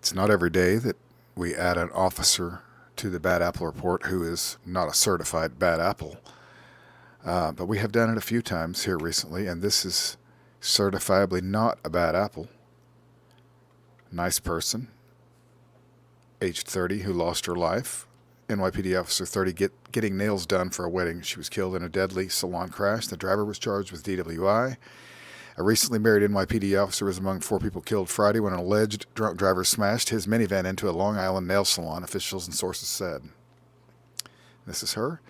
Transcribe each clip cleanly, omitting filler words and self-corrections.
It's not every day that we add an officer to the bad apple report who is not a certified bad apple. But we have done it a few times here recently, and this is certifiably not a bad apple. Nice person, aged 30, who lost her life. NYPD officer 30 getting nails done for a wedding. She was killed in a deadly salon crash. The driver was charged with DWI. A recently married NYPD officer was among 4 people killed Friday when an alleged drunk driver smashed his minivan into a Long Island nail salon, officials and sources said. This is her.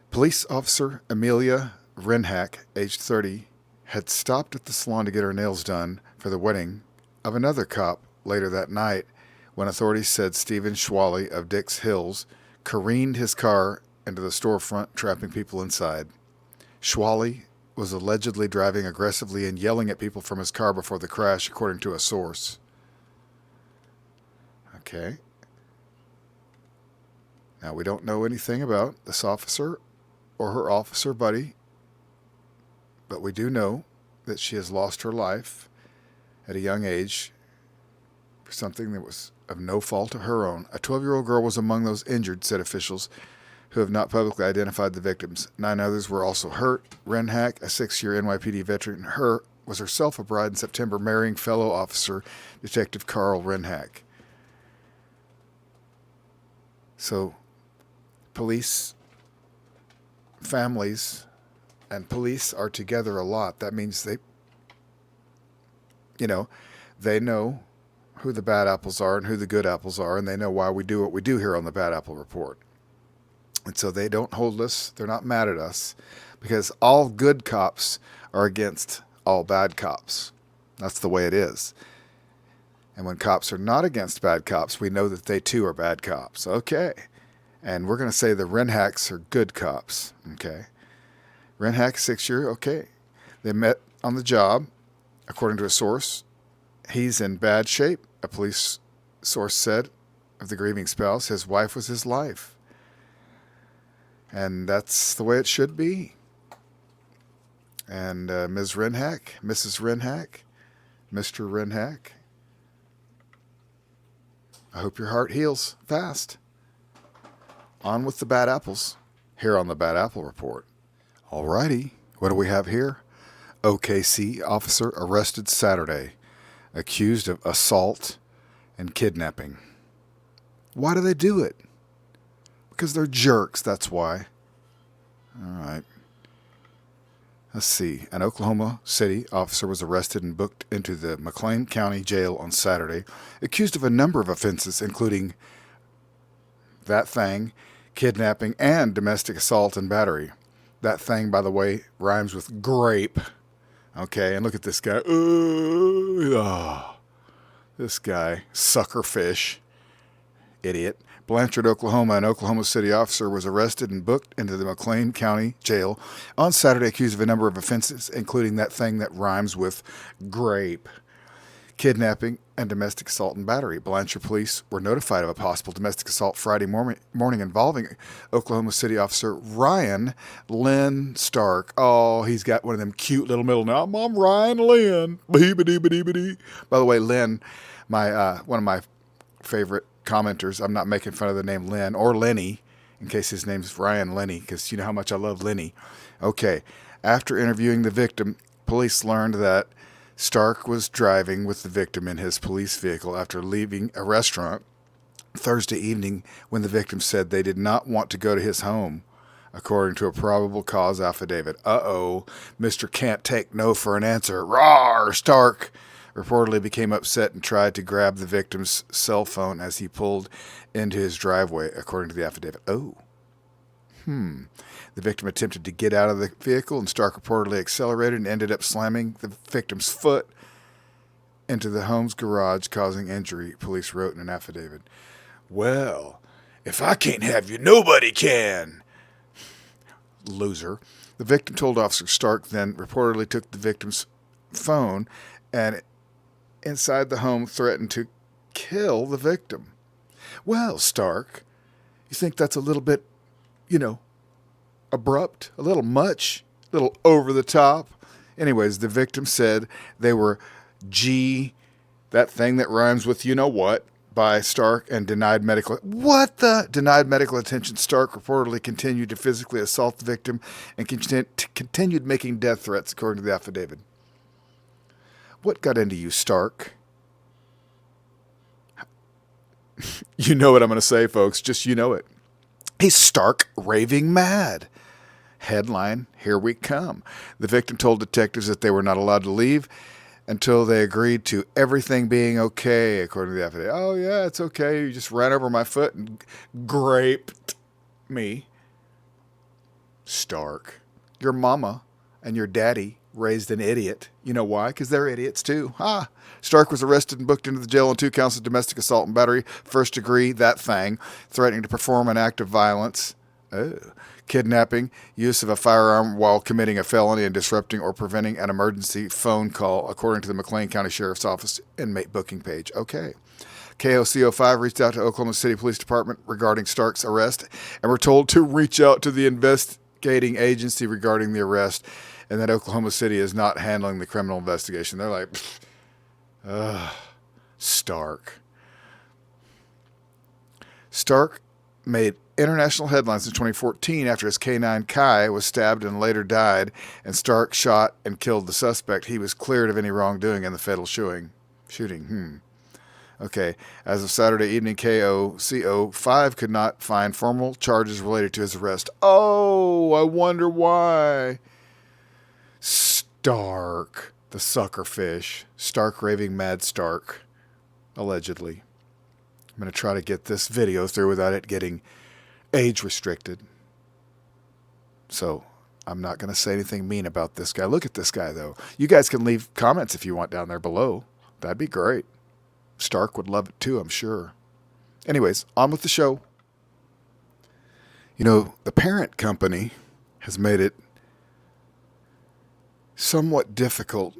Police officer Amelia Ren Haack, aged 30, had stopped at the salon to get her nails done for the wedding of another cop later that night when authorities said Stephen Schwally of Dix Hills careened his car into the storefront, trapping people inside. Schwally was allegedly driving aggressively and yelling at people from his car before the crash, according to a source. Okay. Now, we don't know anything about this officer or her officer buddy, but we do know that she has lost her life at a young age for something that was of no fault of her own. A 12-year-old girl was among those injured, said officials, who have not publicly identified the victims. 9 others were also hurt. Ren Haack, a 6-year NYPD veteran, was herself a bride in September, marrying fellow officer Detective Carl Ren Haack. So, police, families, and police are together a lot. That means they know who the bad apples are and who the good apples are, and they know why we do what we do here on the Bad Apple Report. And so they don't hold us, they're not mad at us, because all good cops are against all bad cops. That's the way it is. And when cops are not against bad cops, we know that they too are bad cops. Okay. And we're going to say the Ren Hacks are good cops. Okay. Ren Haack, 6-year, okay. They met on the job, according to a source. He's in bad shape, a police source said of the grieving spouse. His wife was his life. And that's the way it should be. And Ms. Ren Haack, Mrs. Ren Haack, Mr. Ren Haack, I hope your heart heals fast. On with the bad apples, here on the Bad Apple Report. Alrighty, what do we have here? OKC officer arrested Saturday, accused of assault and kidnapping. Why do they do it? Because they're jerks, that's why. All right. Let's see. An Oklahoma City officer was arrested and booked into the McLean County Jail on Saturday, accused of a number of offenses, including that thing, kidnapping, and domestic assault and battery. That thing, by the way, rhymes with grape. Okay, and look at this guy. This guy, suckerfish, idiot. Blanchard, Oklahoma, an Oklahoma City officer was arrested and booked into the McLean County Jail on Saturday, accused of a number of offenses, including that thing that rhymes with grape, kidnapping, and domestic assault and battery. Blanchard police were notified of a possible domestic assault Friday morning involving Oklahoma City officer Ryan Lynn Stark. Oh, he's got one of them cute little middle names. I'm Ryan Lynn. By the way, Lynn, one of my favorite commenters. I'm not making fun of the name Lynn or Lenny, in case his name's Ryan Lenny, because you know how much I love Lenny. Okay, after interviewing the victim, police learned that Stark was driving with the victim in his police vehicle after leaving a restaurant Thursday evening when the victim said they did not want to go to his home, according to a probable cause affidavit. Uh-oh, Mr. Can't Take No for an answer. Rawr! Stark reportedly became upset and tried to grab the victim's cell phone as he pulled into his driveway, according to the affidavit. Oh. The victim attempted to get out of the vehicle, and Stark reportedly accelerated and ended up slamming the victim's foot into the home's garage, causing injury, police wrote in an affidavit. Well, if I can't have you, nobody can. Loser. The victim told Officer Stark then reportedly took the victim's phone and inside the home threatened to kill the victim. Well, Stark, you think that's a little bit, abrupt, a little much, a little over the top? Anyways, the victim said they were That thing that rhymes with you know what by Stark and denied medical. What the? Denied medical attention. Stark reportedly continued to physically assault the victim and continued making death threats, according to the affidavit. What got into you, Stark? You know what I'm going to say, folks. Just you know it. He's stark raving mad. Headline, here we come. The victim told detectives that they were not allowed to leave until they agreed to everything being okay, according to the affidavit. Oh, yeah, it's okay. You just ran over my foot and graped me. Stark. Your mama and your daddy raised an idiot. You know why? Because they're idiots too. Ha! Stark was arrested and booked into the jail on 2 counts of domestic assault and battery, first degree, that thing, threatening to perform an act of violence. Oh. Kidnapping, use of a firearm while committing a felony, and disrupting or preventing an emergency phone call, according to the McLean County Sheriff's Office inmate booking page. Okay. KOCO5 reached out to Oklahoma City Police Department regarding Stark's arrest and were told to reach out to the investigating agency regarding the arrest and that Oklahoma City is not handling the criminal investigation. They're like, Stark. Stark made international headlines in 2014 after his K9 Kai was stabbed and later died, and Stark shot and killed the suspect. He was cleared of any wrongdoing in the fatal shooting. Okay. As of Saturday evening, KOCO5 could not find formal charges related to his arrest. Oh, I wonder why. Stark, the suckerfish. Stark raving mad Stark, allegedly. I'm going to try to get this video through without it getting age restricted. So I'm not going to say anything mean about this guy. Look at this guy, though. You guys can leave comments if you want down there below. That'd be great. Stark would love it too, I'm sure. Anyways, on with the show. You know, the parent company has made it somewhat difficult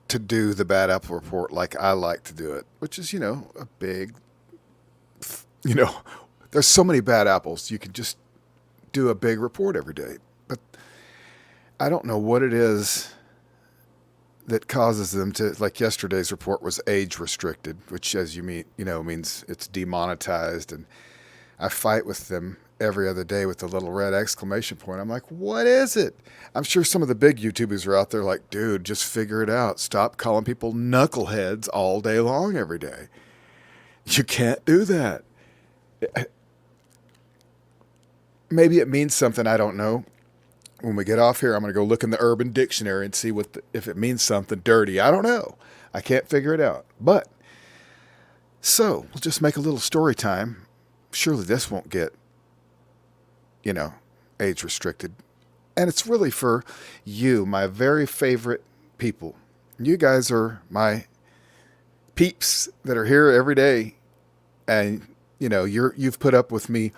to do the Bad Apple Report like I like to do it, which is, a big, there's so many bad apples. You can just do a big report every day. But I don't know what it is that causes them to, like yesterday's report was age restricted, which as you means it's demonetized. And I fight with them every other day with the little red exclamation point. I'm like, what is it? I'm sure some of the big YouTubers are out there like, dude, just figure it out. Stop calling people knuckleheads all day long every day. You can't do that. Maybe it means something. I don't know. When we get off here, I'm going to go look in the Urban Dictionary and see if it means something dirty. I don't know. I can't figure it out. But, so, we'll just make a little story time. Surely this won't get, age restricted. And it's really for you, my very favorite people. You guys are my peeps that are here every day. And, you've put up with me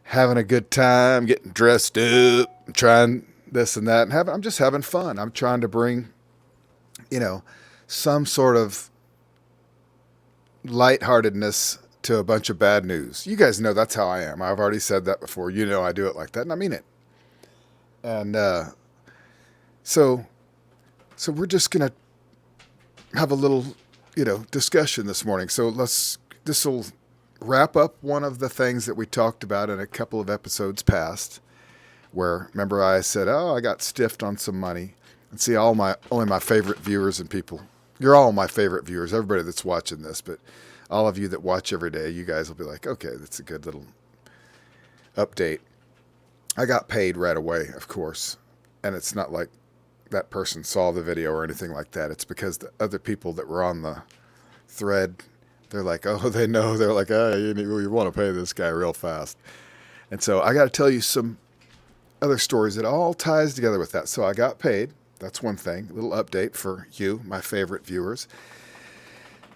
having a good time, getting dressed up, trying this and that, and I'm just having fun. I'm trying to bring, some sort of lightheartedness to a bunch of bad news. You guys know that's how I am. I've already said that before. I do it like that, and I mean it. And so we're just gonna have a little, discussion this morning. So this will wrap up one of the things that we talked about in a couple of episodes past, where remember I said, I got stiffed on some money. And see, only my favorite viewers and people. You're all my favorite viewers, everybody that's watching this, but all of you that watch every day, you guys will be like, okay, that's a good little update. I got paid right away, of course. And it's not like that person saw the video or anything like that. It's because the other people that were on the thread, they're like, they know. They're like, you want to pay this guy real fast. And so I got to tell you some other stories that all ties together with that. So I got paid. That's one thing. A little update for you, my favorite viewers.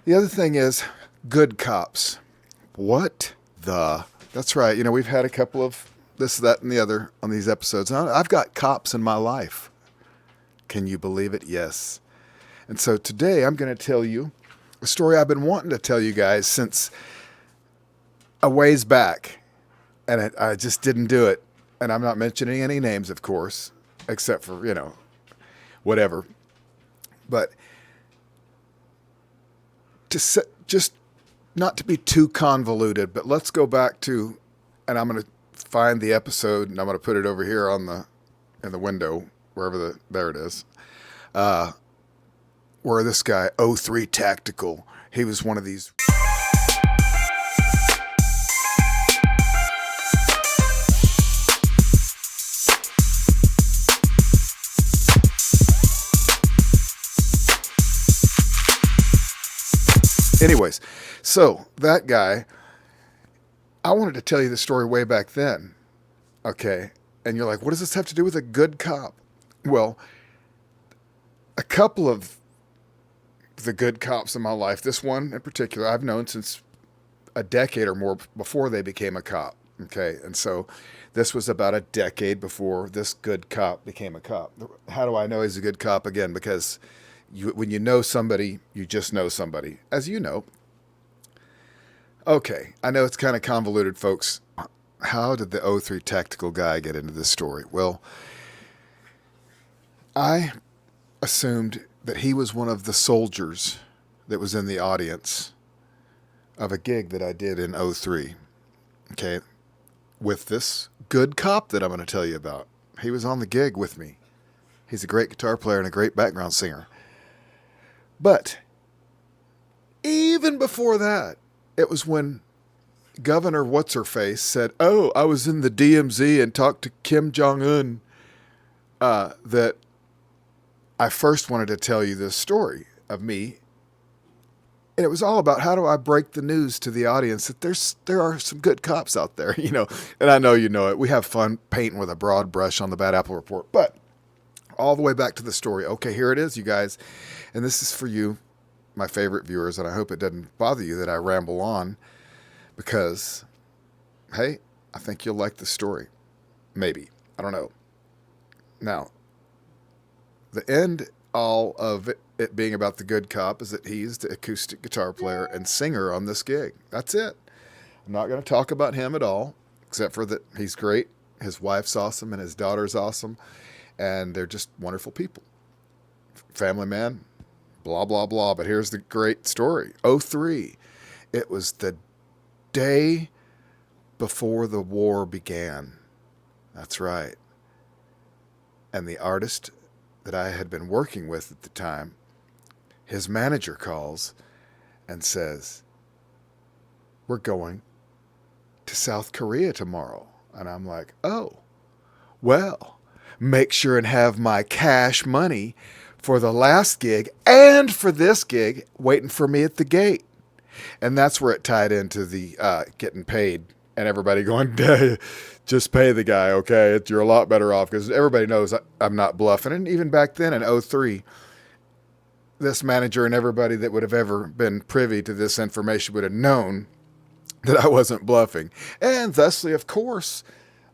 The other thing is good cops. That's right. We've had a couple of this, that, and the other on these episodes. I've got cops in my life. Can you believe it? Yes. And so today I'm going to tell you a story I've been wanting to tell you guys since a ways back. And I just didn't do it. And I'm not mentioning any names, of course, except for, whatever. But just not to be too convoluted, but let's go back to, and I'm going to find the episode and I'm going to put it over here in the window, wherever there it is. Where this guy, 03 Tactical, he was one of these. Anyways, so that guy, I wanted to tell you the story way back then. Okay. And you're like, what does this have to do with a good cop? Well, a couple of the good cops in my life, this one in particular, I've known since a decade or more before they became a cop. Okay. And so this was about a decade before this good cop became a cop. How do I know he's a good cop? Again, because when you know somebody, you just know somebody, as you know. Okay, I know it's kind of convoluted, folks. How did the 03 Tactical guy get into this story? Well, I assumed that he was one of the soldiers that was in the audience of a gig that I did in 03. Okay, with this good cop that I'm going to tell you about. He was on the gig with me. He's a great guitar player and a great background singer. But even before that, it was when Governor What's-Her-Face said, oh, I was in the DMZ and talked to Kim Jong-un, that I first wanted to tell you this story of me. And it was all about how do I break the news to the audience that there are some good cops out there, you know. And I know you know it. We have fun painting with a broad brush on the Bad Apple Report. But all the way back to the story. Okay, here it is, you guys. And this is for you, my favorite viewers, and I hope it doesn't bother you that I ramble on because, hey, I think you'll like the story. Maybe. I don't know. Now, the end all of it being about the good cop is that he's the acoustic guitar player and singer on this gig. That's it. I'm not going to talk about him at all, except for that he's great. His wife's awesome and his daughter's awesome. And they're just wonderful people. Family man, blah, blah, blah. But here's the great story. 03. It was the day before the war began. That's right. And the artist that I had been working with at the time, his manager calls and says, we're going to South Korea tomorrow. And I'm like, oh, well, make sure and have my cash money for the last gig and for this gig waiting for me at the gate. And that's where it tied into the getting paid and everybody going, just pay the guy, okay? You're a lot better off because everybody knows I'm not bluffing. And even back then in 03, this manager and everybody that would have ever been privy to this information would have known that I wasn't bluffing. And thusly, of course,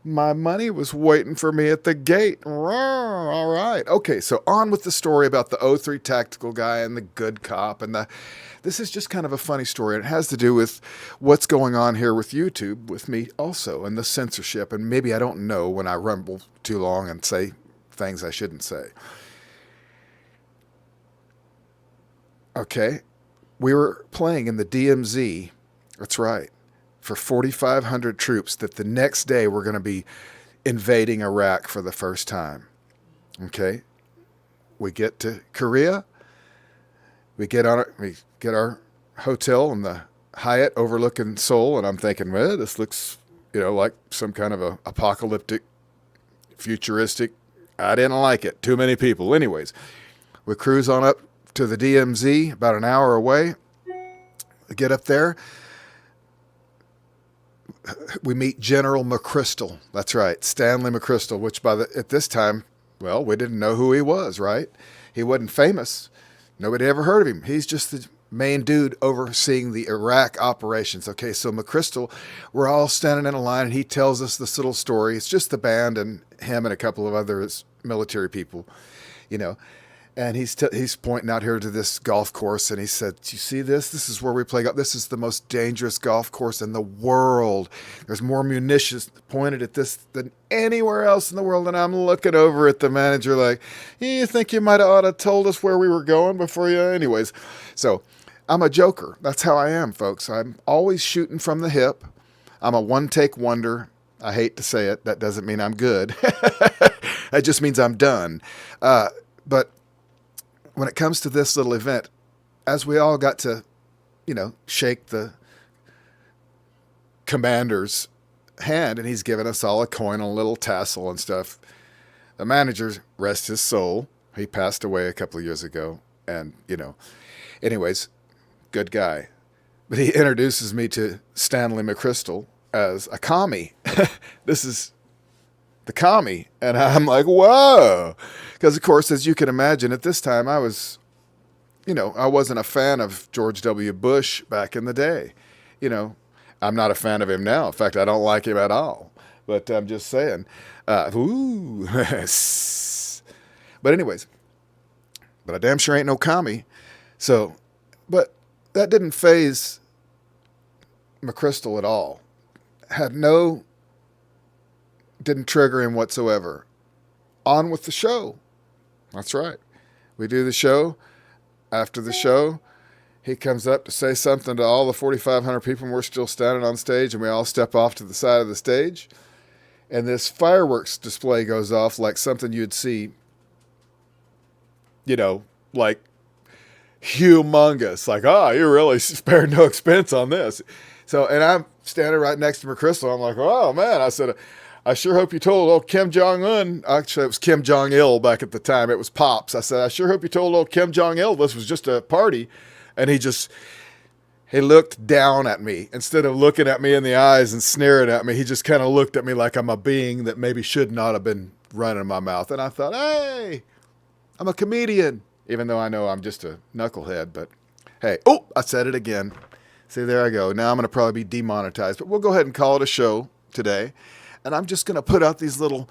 my money was waiting for me at the gate. All right. Okay, so on with the story about the 03 Tactical guy and the good cop. And this is just kind of a funny story. It has to do with what's going on here with YouTube, with me also, and the censorship. And maybe I don't know when I rumble too long and say things I shouldn't say. Okay, we were playing in the DMZ. That's right. For 4,500 troops that the next day we're going to be invading Iraq for the first time. Okay. We get to Korea. We get our hotel in the Hyatt overlooking Seoul. And I'm thinking, well, this looks, like some kind of a apocalyptic, futuristic. I didn't like it. Too many people. Anyways, we cruise on up to the DMZ about an hour away. We get up there. We meet General McChrystal. That's right, Stanley McChrystal, which at this time, well, we didn't know who he was, right? He wasn't famous. Nobody ever heard of him. He's just the main dude overseeing the Iraq operations. Okay, so McChrystal, we're all standing in a line, and he tells us this little story. It's just the band and him and a couple of other military people, And he's pointing out here to this golf course, and he said, "Do you see this? This is where we play golf. This is the most dangerous golf course in the world. There's more munitions pointed at this than anywhere else in the world." And I'm looking over at the manager like, "You think you might have ought to told us where we were going before you?" Anyways, so I'm a joker. That's how I am, folks. I'm always shooting from the hip. I'm a one-take wonder. I hate to say it. That doesn't mean I'm good. That just means I'm done. But when it comes to this little event, as we all got to, shake the commander's hand, and he's giving us all a coin, a little tassel and stuff. The manager, rest his soul, he passed away a couple of years ago. And, anyways, good guy. But he introduces me to Stanley McChrystal as a commie. This is the commie. And I'm like, whoa. Because, of course, as you can imagine, at this time I was, I wasn't a fan of George W. Bush back in the day. I'm not a fan of him now. In fact, I don't like him at all. But I'm just saying. Ooh. But anyways, but I damn sure ain't no commie. So, but that didn't faze McChrystal at all. Didn't trigger him whatsoever. On with the show. That's right. We do the show. After the show, he comes up to say something to all the 4,500 people, and we're still standing on stage, and we all step off to the side of the stage. And this fireworks display goes off like something you'd see, like humongous. Like, you really spared no expense on this. So, and I'm standing right next to McChrystal. I'm like, oh, man. I said, I sure hope you told old Kim Jong-un. Actually, it was Kim Jong-il back at the time. It was Pops. I said, I sure hope you told old Kim Jong-il this was just a party. And he looked down at me. Instead of looking at me in the eyes and sneering at me, he just kind of looked at me like I'm a being that maybe should not have been running my mouth. And I thought, hey, I'm a comedian. Even though I know I'm just a knucklehead. But hey, I said it again. See, there I go. Now I'm going to probably be demonetized. But we'll go ahead and call it a show today. And I'm just going to put out these little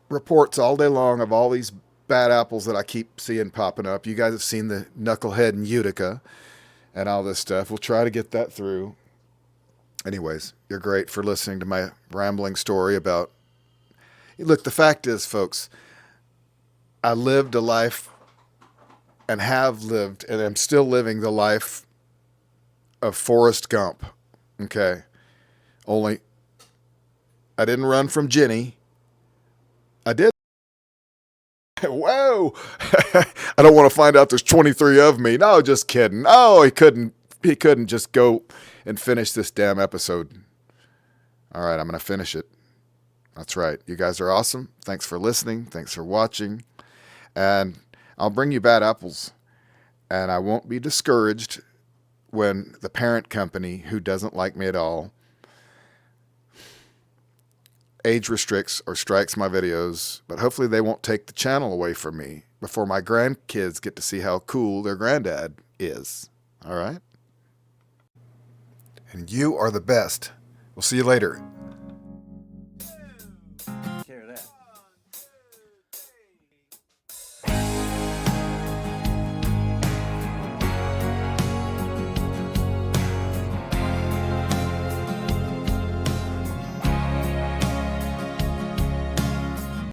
reports all day long of all these bad apples that I keep seeing popping up. You guys have seen the knucklehead in Utica and all this stuff. We'll try to get that through. Anyways, you're great for listening to my rambling story about... Look, the fact is, folks, I lived a life and have lived and am still living the life of Forrest Gump. Okay? Only I didn't run from Jenny. I did. Whoa. I don't want to find out there's 23 of me. No, just kidding. Oh, he couldn't just go and finish this damn episode. All right, I'm going to finish it. That's right. You guys are awesome. Thanks for listening. Thanks for watching. And I'll bring you bad apples. And I won't be discouraged when the parent company, who doesn't like me at all, age restricts or strikes my videos, but hopefully they won't take the channel away from me before my grandkids get to see how cool their granddad is. All right? And you are the best. We'll see you later.